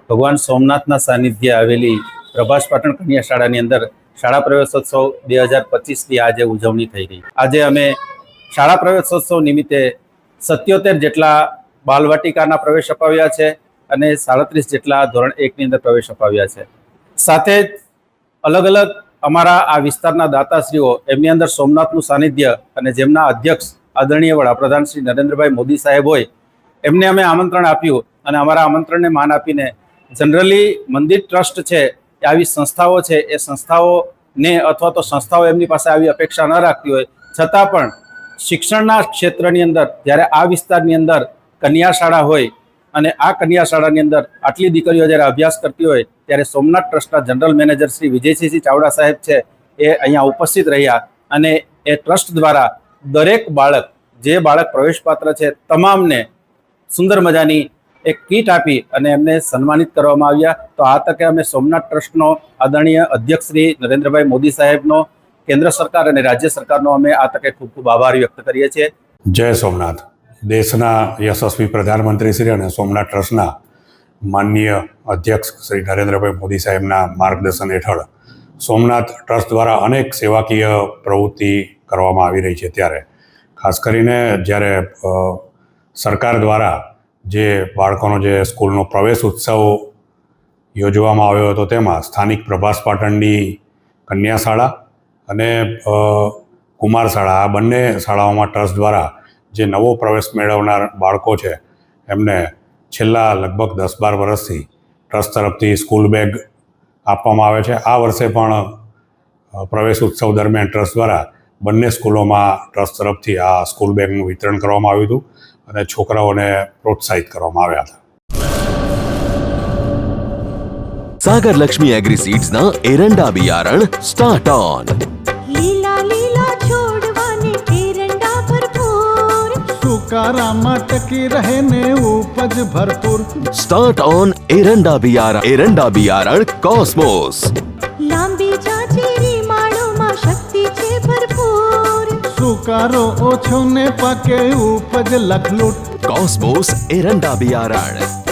ભગવાન સોમનાથના સાનિધ્ય આવેલી પ્રભાસ પાટણ કન્યા શાળાની અંદર શાળા પ્રવેશોત્સવ 2025ની આજે ઉજવણી થઈ રહી. આજે અમે શાળા પ્રવેશોત્સવ નિમિત્તે 77 જેટલા બાલવાટિકાના પ્રવેશ અપાવ્યા છે અને 37 જેટલા ધોરણ 1ની અંદર પ્રવેશ અપાવ્યા છે. સાથે જ અલગ અલગ અમારા આ વિસ્તારના દાતાશ્રીઓ એમની અંદર સોમનાથનું સાનિધ્ય અને જેમના અધ્યક્ષ આદરણીય વડાપ્રધાન શ્રી નરેન્દ્રભાઈ મોદી સાહેબ હોય એમને અમે આમંત્રણ આપ્યું અને અમારા આમંત્રણને માન આપીને જનરલી મંદિર ટ્રસ્ટ છે એ આવી સંસ્થાઓ છે એ સંસ્થાઓને અથવા તો સંસ્થાઓ એમની પાસે આવી અપેક્ષા ન રાખતી હોય છતાં પણ શિક્ષણના ક્ષેત્રની અંદર જ્યારે આ વિસ્તારની અંદર કન્યા શાળા હોય અને આ કન્યા શાળાની અંદર આટલી દીકરીઓ જ્યારે અભ્યાસ કરતી હોય ત્યારે સોમનાથ ટ્રસ્ટના જનરલ મેનેજર શ્રી વિજયસિંહ ચાવડા સાહેબ છે એ અહીંયા ઉપસ્થિત રહ્યા અને એ ટ્રસ્ટ દ્વારા દરેક બાળક જે બાળક પ્રવેશપાત્ર છે તમામને સુંદર મજાની એક કીટ આપી અને એમને સન્માનિત કરવામાં આવ્યા. તો આ તકે અમે સોમનાથ ટ્રસ્ટનો આદરણીય અધ્યક્ષ શ્રી નરેન્દ્રભાઈ મોદી સાહેબનો, કેન્દ્ર સરકાર અને રાજ્ય સરકારનો અમે આ તકે ખૂબ ખૂબ આભાર વ્યક્ત કરીએ છીએ. જય સોમનાથ. દેશના યશસ્વી પ્રધાનમંત્રી શ્રી અને સોમનાથ ટ્રસ્ટના માનનીય અધ્યક્ષ શ્રી નરેન્દ્રભાઈ મોદી સાહેબના માર્ગદર્શન હેઠળ સોમનાથ ટ્રસ્ટ દ્વારા અનેક સેવાકીય પ્રવૃત્તિ કરવામાં આવી રહી છે. ત્યારે ખાસ કરીને જ્યારે સરકાર દ્વારા જે બાળકોનો જે સ્કૂલનો પ્રવેશ ઉત્સવ યોજવામાં આવ્યો હતો તેમાં સ્થાનિક પ્રભાસ પાટણની કન્યા શાળા અને કુમાર શાળા આ બંને શાળાઓમાં ટ્રસ્ટ દ્વારા જે નવો પ્રવેશ મેળવનાર બાળકો છે એમને છેલ્લા લગભગ 10-12 વર્ષથી ટ્રસ્ટ તરફથી સ્કૂલ બેગ આપવામાં આવે છે. આ વર્ષે પણ પ્રવેશ ઉત્સવ દરમિયાન ટ્રસ્ટ દ્વારા બંને સ્કૂલોમાં ટ્રસ્ટ તરફથી આ સ્કૂલ બેગનું વિતરણ કરવામાં આવ્યું હતું અને છોકરાઓને પ્રોત્સાહિત કરવામાં આવ્યા હતા. सागर लक्ष्मी एग्री सीड्स ना एरंडा बियारण स्टार्ट ऑन. લીલા લીલા છોડવાને એરંડા ભરપૂર, સુકારામાં ટકી રહે ને ઉપજ ભરપૂર. स्टार्ट ऑन एरंडा बियारण कॉस्मोस. લાંબી જાચેરી માળોમાં શક્તિ છે ભરપૂર, સુકારો ઓછો ને પાકે ઉપજ લખલૂટ. कॉस्मोस एरंडा बियारण.